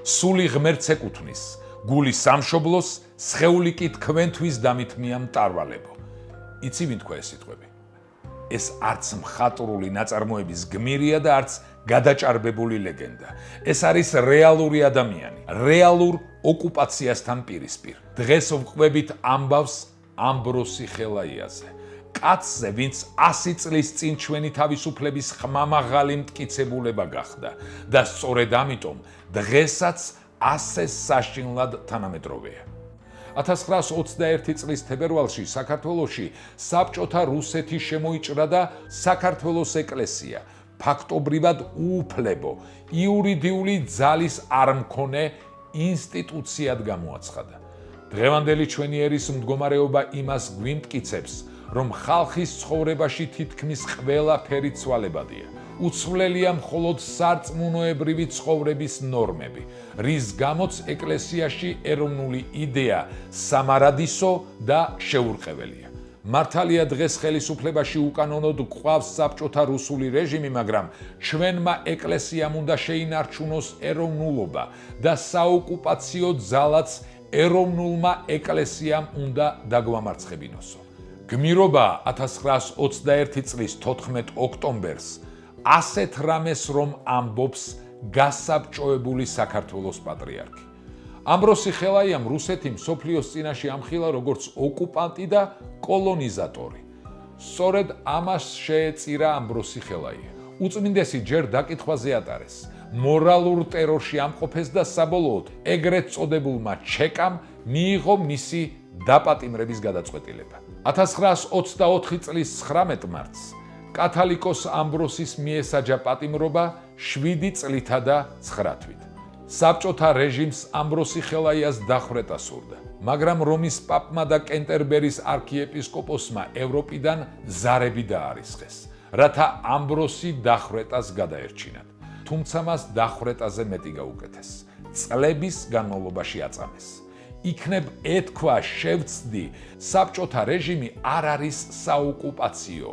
სული ღმერთს ეკუთვნის, გული სამშობლოს, სხეული კი თქვენთვის დამითმია მტარვალებო. იცი ვინ თქვა ეს სიტყვები? ეს არც მხატვრული ნაწარმოების გმირია და არც გადაჭარბებული ლეგენდა. ეს არის რეალური ადამიანი, რეალურ ოკუპაციასთან პირისპირ. დღეს ვყვებით ამბავს ამბროსი ხელაიაზე. კაცზე, ვინც 100 წლის წინ ჩვენი თავისუფლების ხმამაღალი მტკიცებულება გახდა და სწორედ ამიტომ დღესაც ასე საშინლად თანამედროვეა. 1921 წლის თებერვალში საქართველოში საბჭოთა რუსეთი შემოიჭრა და საქართველოს ეკლესია ფაქტობრივად უუფლებო, იურიდიული ძალის არ მქონე ინსტიტუციად გამოაცხადა. დღევანდელი ჩვენი ერის მდგომარეობა იმას გვიმტკიცებს, რომ ხალხის ცხოვრებაში თითქმის ყველაფერი ცვალებადია. უცვლელია მხოლოდ სარწმუნოებრივი ცხოვრების ნორმები, რის გამოც ეკლესიაში ეროვნული იდეა სამარადისო და შეურყეველია. მართალია დღეს ხელისუფლებაში უკანონოდ გვყავს საბჭოთა რუსული რეჟიმი, მაგრამ ჩვენმა ეკლესიამ უნდა შეინარჩუნოს ეროვნულობა და საოკუპაციო ძალაც ეროვნულმა ეკლესიამ უნდა დაგვამარცხებინოსო. გმირობა 1921 წლის 14 ოქტომბერს ასეთ რამეს რომ ამბობს გასაბჭოებული საქართველოს პატრიარქი. ამბროსი ხელაიამ რუსეთი მსოფლიოს წინაშე ამხილა როგორც ოკუპანტი და კოლონიზატორი. სწორედ ამას შეეწირა ამბროსი ხელაია. უწმინდესი ჯერ დაკითხვაზე ატარეს, მორალურ ტერორში ამყოფეს და საბოლოოდ ეგრეთ წოდებულმა ჩეკამ მიიღო მისი დაპატიმრების გადაწყვეტილება. 1924 წლის 19 მარტს კათალიკოს ამბროსის მიესაჯა პატიმრობა 7 წლითა და 9 თვით. საბჭოთა რეჟიმს ამბროსი ხელაიას დახვრეტა სურდა, მაგრამ რომის პაპმა და კენტერბერის არქიეპისკოპოსმა ევროპიდან ზარები დაარისხეს, რათა ამბროსი დახვრეტას გადაერჩინათ. თუმცა მას დახვრეტაზე მეტი გაუკეთეს. წლების განმავლობაში აწამეს. იქნებ ეთქვა შევცდი, საბჭოთა რეჟიმი არ არის საოკუპაციო.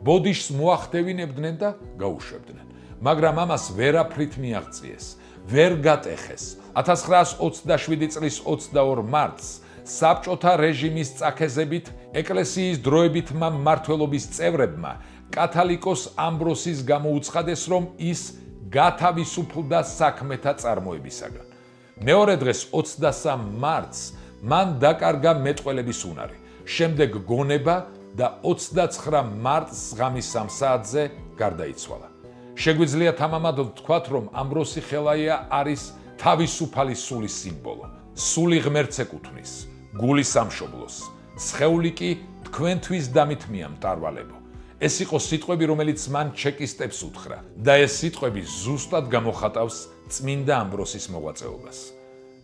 ბოდიშს მოახდევინებდნენ და გაუშვებდნენ, მაგრამ ამას ვერაფრით მიაღწიეს, ვერ გატეხეს. 1927 წლის 22 მარტს საბჭოთა რეჟიმის წაქეზებით ეკლესიის დროებითმა მმართველობის წევრებმა კათალიკოს ამბროსის გამოუცხადეს, რომ ის გათავისუფლდა საქმეთა წარმოებისაგან. მეორე დღეს 23 მარტს მან დაკარგა მეტყველების უნარი, შემდეგ გონება და 29 მარტს ღამის 3 საათზე გარდაიცვალა. შეგვიძლია თამამად ვთქვათ, რომ ამბროსი ხელაია არის თავისუფალი სულის სიმბოლო. სული ღმერთს ეკუთვნის, გული სამშობლოს, სხეული კი თქვენთვის დამითმია მტარვალებო. ეს იყო სიტყვები, რომელიც მან ჩეკისტებს უთხრა და ეს სიტყვები ზუსტად გამოხატავს წმინდა ამბროსის მოღვაწეობას.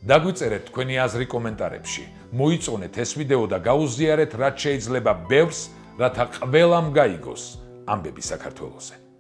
დაგვიწერეთ თქვენი აზრი კომენტარებში, მოიწონეთ ეს ვიდეო და გაუზიარეთ, რაც შეიძლება ბევრს, რათა ყველამ გაიგოს ამბები საქართველოზე.